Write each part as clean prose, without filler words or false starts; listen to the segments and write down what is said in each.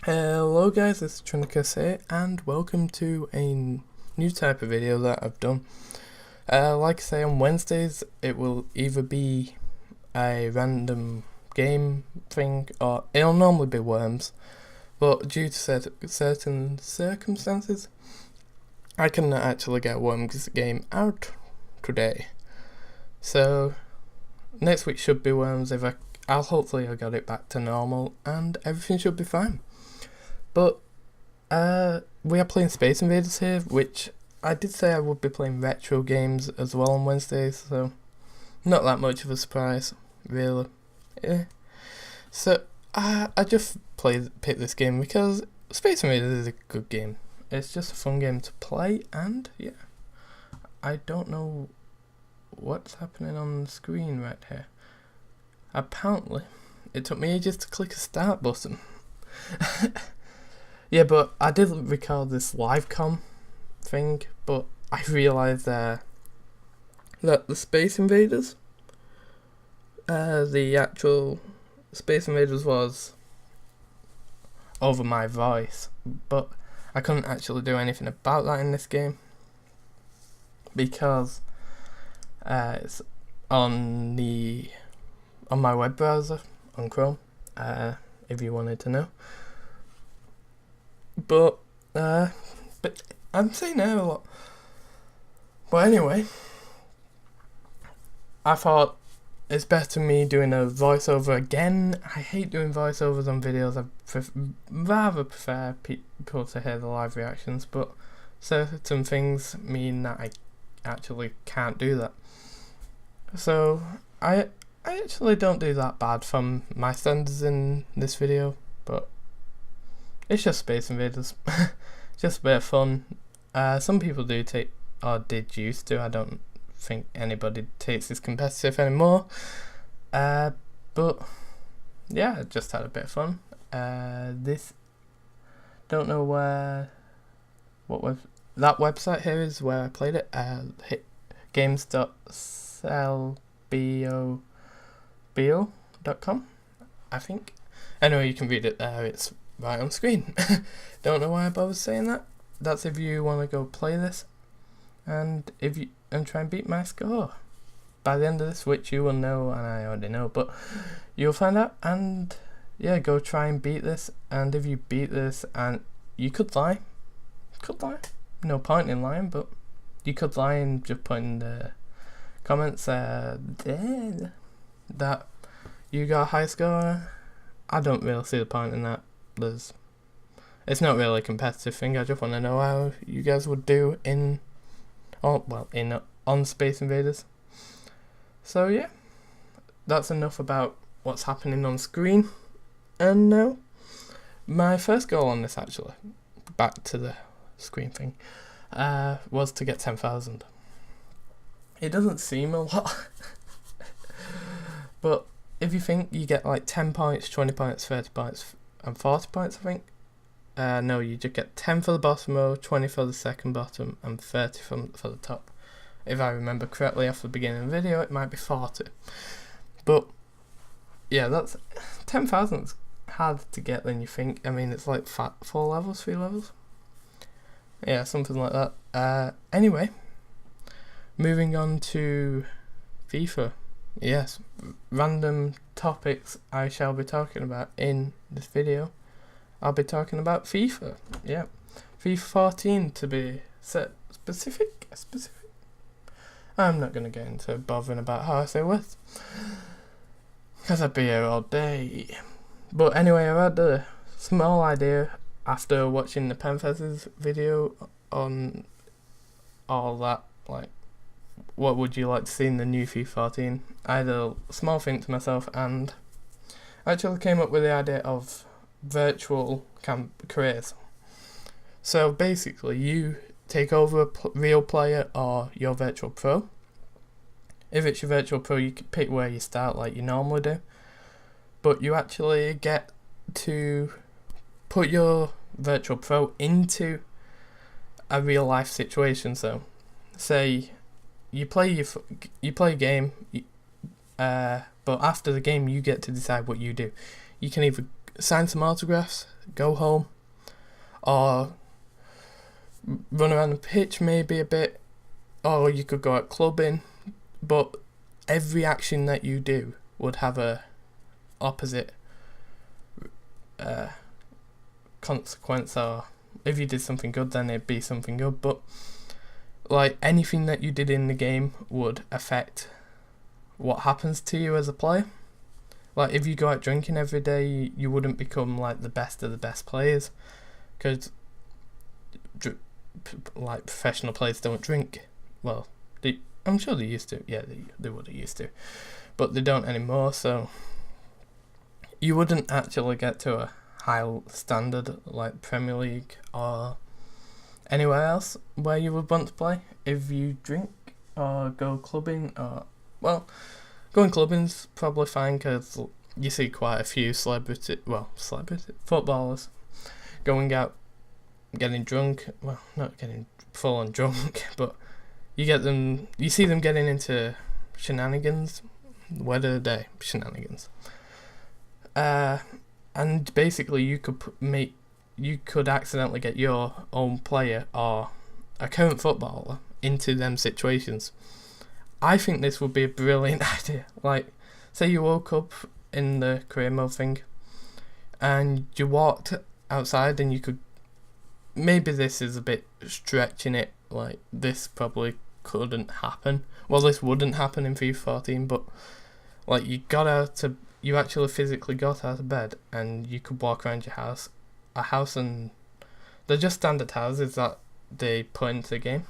Hello guys, this is Trinicus here, and welcome to a new type of video that I've done. Like I say, on Wednesdays it will either be a random game thing, or it'll normally be worms, but due to certain circumstances, I couldn't actually get Worms game out today. So next week should be worms. If I'll hopefully I got it back to normal and everything should be fine. But we are playing Space Invaders here, which I did say I would be playing retro games as well on Wednesdays, so not that much of a surprise, really. Yeah. So I just picked this game because Space Invaders is a good game. It's just a fun game to play, and yeah, I don't know what's happening on the screen right here. Apparently, it took me ages to click a start button. Yeah, but I did record this livecom thing, but I realised that the Space Invaders, the actual Space Invaders was over my voice, but I couldn't actually do anything about that in this game because it's on my web browser on Chrome, if you wanted to know. But I'm saying that a lot. But anyway, I thought it's better me doing a voiceover again. I hate doing voiceovers on videos. I rather prefer people to hear the live reactions, but certain things mean that I actually can't do that. So I actually don't do that bad from my standards in this video, but it's just Space Invaders. Just a bit of fun. Some people do take, or did used to. I don't think anybody takes this competitive anymore. But yeah, I just had a bit of fun. Don't know that website here is where I played it. games.sellbo.com, I think. Anyway, you can read it there. It's right on screen. Don't know why I bothered saying that. That's if you want to go play this and try and beat my score by the end of this, which you will know, and I already know, but you'll find out. And yeah, go try and beat this. And if you beat this, and you could lie, no point in lying, but you could lie and just put in the comments that you got a high score. I don't really see the point in that. It's not really a competitive thing. I just want to know how you guys would do on Space Invaders. So yeah, that's enough about what's happening on screen. And now, my first goal on this, actually, back to the screen thing, was to get 10,000. It doesn't seem a lot, but if you think you get like 10 points, 20 points, 30 points, and 40 points, I think. No, you just get 10 for the bottom row, 20 for the second bottom, and 30 for the top. If I remember correctly off the beginning of the video, it might be 40. But yeah, that's 10,000 is harder to get than you think. I mean, it's like 3 levels. Yeah, something like that. Anyway, moving on to FIFA. Yes, random topics I shall be talking about in this video. I'll be talking about FIFA. Yeah, FIFA 14 to be specific. I'm not going to get into bothering about how I say words, because I'd be here all day. But anyway, I had a small idea after watching the Penfez's video on all that, like, what would you like to see in the new FIFA 14? I had a small think to myself and actually came up with the idea of virtual careers. So basically, you take over a real player or your virtual pro. If it's your virtual pro, you can pick where you start like you normally do, but you actually get to put your virtual pro into a real life situation. So say you play a game, but after the game you get to decide what you do. You can either sign some autographs, go home, or run around the pitch maybe a bit, or you could go out clubbing, but every action that you do would have a opposite consequence, or if you did something good then it'd be something good, but like anything that you did in the game would affect what happens to you as a player. Like if you go out drinking every day, you wouldn't become like the best of the best players, because like professional players don't drink. Well, I'm sure they used to. Yeah, they would have used to, but they don't anymore. So you wouldn't actually get to a high standard like Premier League or anywhere else where you would want to play if you drink or go clubbing. Or well, going clubbing's probably fine because you see quite a few celebrity footballers going out getting drunk. Well, not getting full on drunk, but you see them getting into shenanigans, word of the day, shenanigans. And basically you could accidentally get your own player or a current footballer into them situations. I think this would be a brilliant idea. Like, say you woke up in the career mode thing and you walked outside and you could, maybe this is a bit stretching it, like this probably couldn't happen. Well, this wouldn't happen in FIFA 14, but like you actually physically got out of bed and you could walk around your house, and they're just standard houses that they put into the game.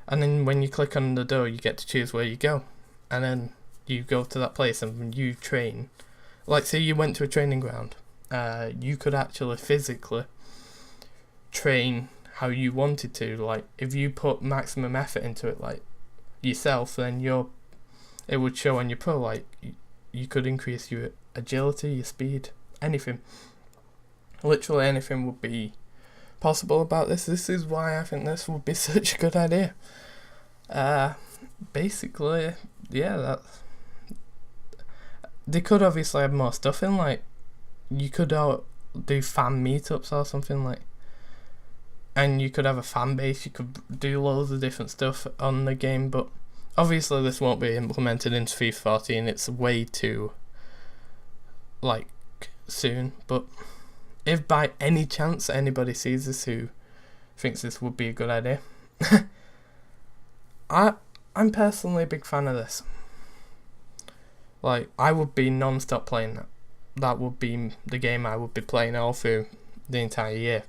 And then when you click on the door, you get to choose where you go. And then you go to that place and you train. Like, say you went to a training ground. You could actually physically train how you wanted to. Like, if you put maximum effort into it, like, yourself, then it would show on your pro. Like, you could increase your agility, your speed, anything. Literally anything would be possible about this. This is why I think this would be such a good idea. Basically, yeah, they could obviously have more stuff in, like, you could do fan meetups or something, like, and you could have a fan base, you could do loads of different stuff on the game, but obviously this won't be implemented into FIFA 14, it's way too, like, soon, but if by any chance anybody sees this who thinks this would be a good idea, I'm personally a big fan of this. Like, I would be non-stop playing that. That would be the game I would be playing all through the entire year,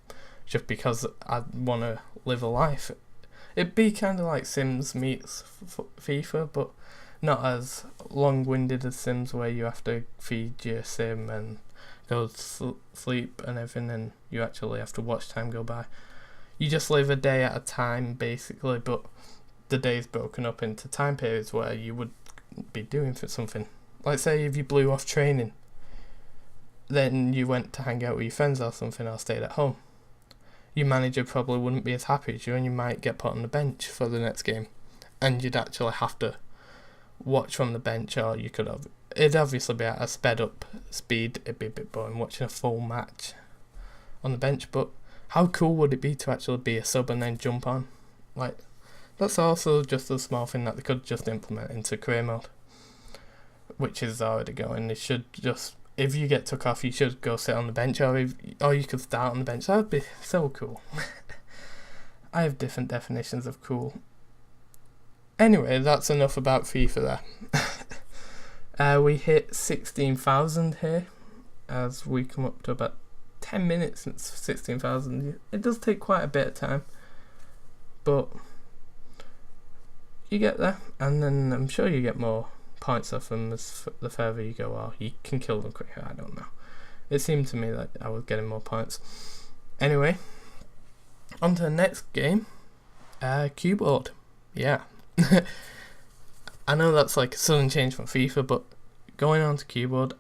just because I want to live a life. It'd be kind of like Sims meets FIFA, but not as long-winded as Sims, where you have to feed your sim and go to sleep and everything, and you actually have to watch time go by. You just live a day at a time, basically, but the day's broken up into time periods where you would be doing for something. Like, say if you blew off training, then you went to hang out with your friends or something, or stayed at home. Your manager probably wouldn't be as happy as you, and you might get put on the bench for the next game, and you'd actually have to watch from the bench, or you could have. It'd obviously be at a sped up speed. It'd be a bit boring watching a full match on the bench, but how cool would it be to actually be a sub and then jump on? Like, that's also just a small thing that they could just implement into career mode, which is already going. They should just, if you get took off, you should go sit on the bench, or you could start on the bench. That would be so cool. I have different definitions of cool. Anyway, that's enough about FIFA there. We hit 16,000 here, as we come up to about 10 minutes since 16,000. It does take quite a bit of time, but you get there, and then I'm sure you get more points off them as the further you go, or you can kill them quicker, I don't know. It seemed to me that I was getting more points. Anyway, on to the next game, Cubeworld. Yeah. I know that's like a sudden change from FIFA, but going on to Cubeworld,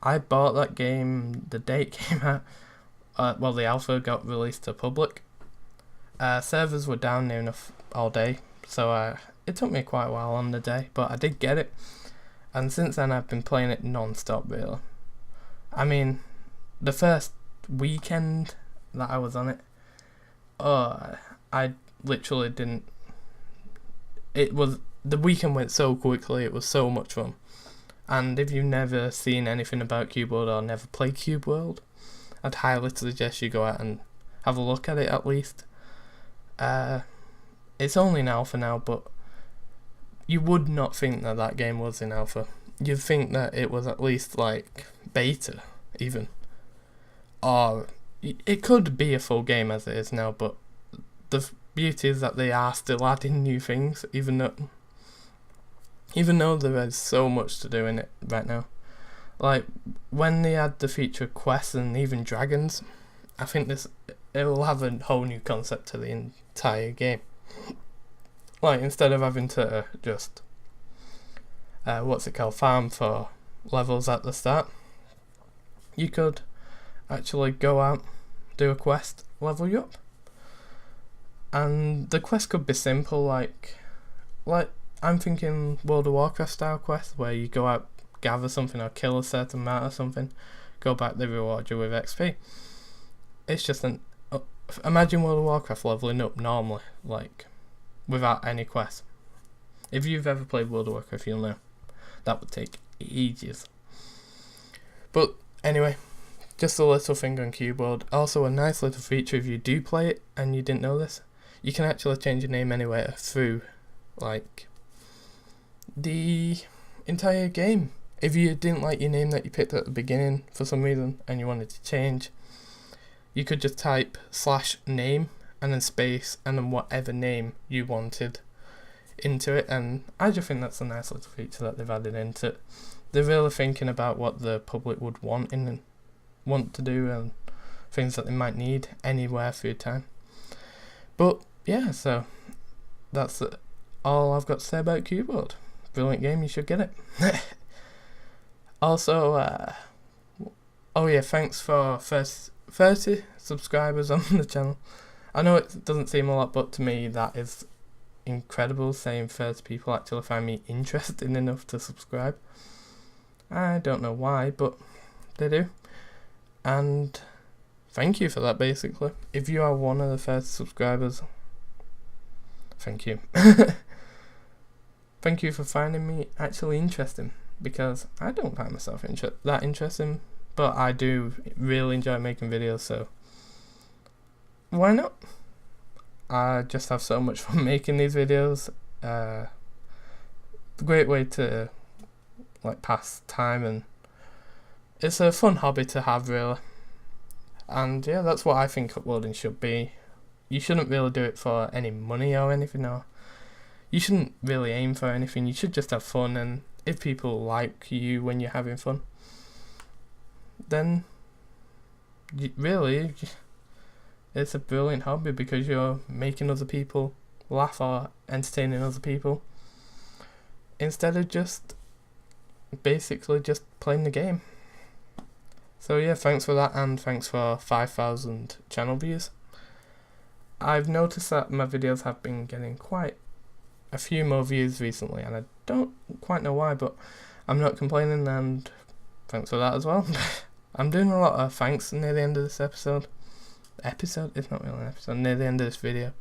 I bought that game the day it came out. Well, the alpha got released to public. Servers were down near enough all day, so it took me quite a while on the day, but I did get it. And since then I've been playing it non-stop, really. I mean, the first weekend that I was on it, I literally didn't. The weekend went so quickly. It was so much fun. And if you've never seen anything about Cubeworld or never played Cubeworld, I'd highly suggest you go out and have a look at it at least. It's only in alpha now, but you would not think that game was in alpha. You'd think that it was at least like beta, even. Or it could be a full game as it is now, but the beauty is that they are still adding new things, even though there is so much to do in it right now. Like, when they add the feature of quests and even dragons, I think it will have a whole new concept to the entire game. Like, instead of having to just, farm for levels at the start, you could actually go out, do a quest, level you up. And the quest could be simple, like I'm thinking World of Warcraft style quest, where you go out, gather something or kill a certain amount of something, go back, they reward you with XP. It's just imagine World of Warcraft leveling up normally, like without any quest. If you've ever played World of Warcraft, you'll know that would take ages. But anyway, just a little thing on Cubeworld. Also a nice little feature if you do play it and you didn't know this, you can actually change your name anywhere through like the entire game. If you didn't like your name that you picked at the beginning for some reason and you wanted to change, you could just type /name and then space and then whatever name you wanted into it. And I just think that's a nice little feature that they've added into it. They're really thinking about what the public would want to do and things that they might need anywhere through time. But yeah, so that's all I've got to say about Cubeworld. Brilliant game, you should get it. Also, thanks for first 30 subscribers on the channel. I know it doesn't seem a lot, but to me that is incredible, saying 30 people actually find me interesting enough to subscribe. I don't know why, but they do. And thank you for that, basically. If you are one of the first subscribers, thank you. Thank you for finding me actually interesting, because I don't find myself that interesting, but I do really enjoy making videos, so why not? I just have so much fun making these videos. Great way to like pass time, and it's a fun hobby to have, really. And yeah, that's what I think uploading should be. You shouldn't really do it for any money or anything, or you shouldn't really aim for anything. You should just have fun, and if people like you when you're having fun, then really it's a brilliant hobby, because you're making other people laugh or entertaining other people instead of just basically just playing the game. So yeah, thanks for that, and thanks for 5,000 channel views. I've noticed that my videos have been getting quite a few more views recently, and I don't quite know why, but I'm not complaining, and thanks for that as well. I'm doing a lot of thanks near the end of this episode. It's not really an episode, near the end of this video.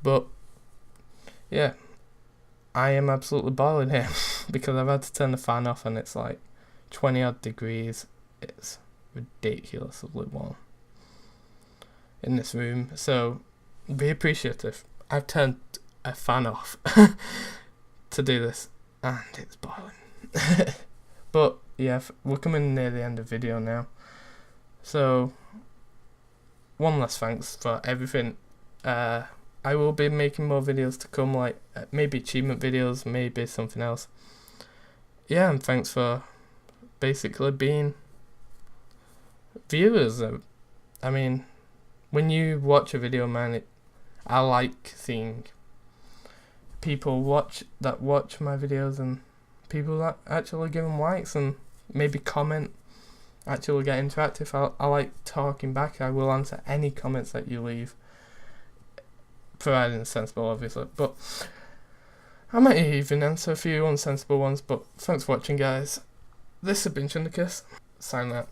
But yeah, I am absolutely boiling here because I've had to turn the fan off, and it's like 20 odd degrees. It's ridiculously warm in this room, so be appreciative. I've turned a fan off to do this, and it's boiling. But yeah, we're coming near the end of the video now, so one last thanks for everything. I will be making more videos to come, like maybe achievement videos, maybe something else. Yeah, and thanks for basically being viewers. I mean, when you watch a video, man, I like seeing people watch my videos, and people that actually give them likes and maybe comment, actually get interactive. I like talking back. I will answer any comments that you leave, providing it's sensible, obviously, but I might even answer a few unsensible ones. But thanks for watching, guys. This has been Chundakus, signing out.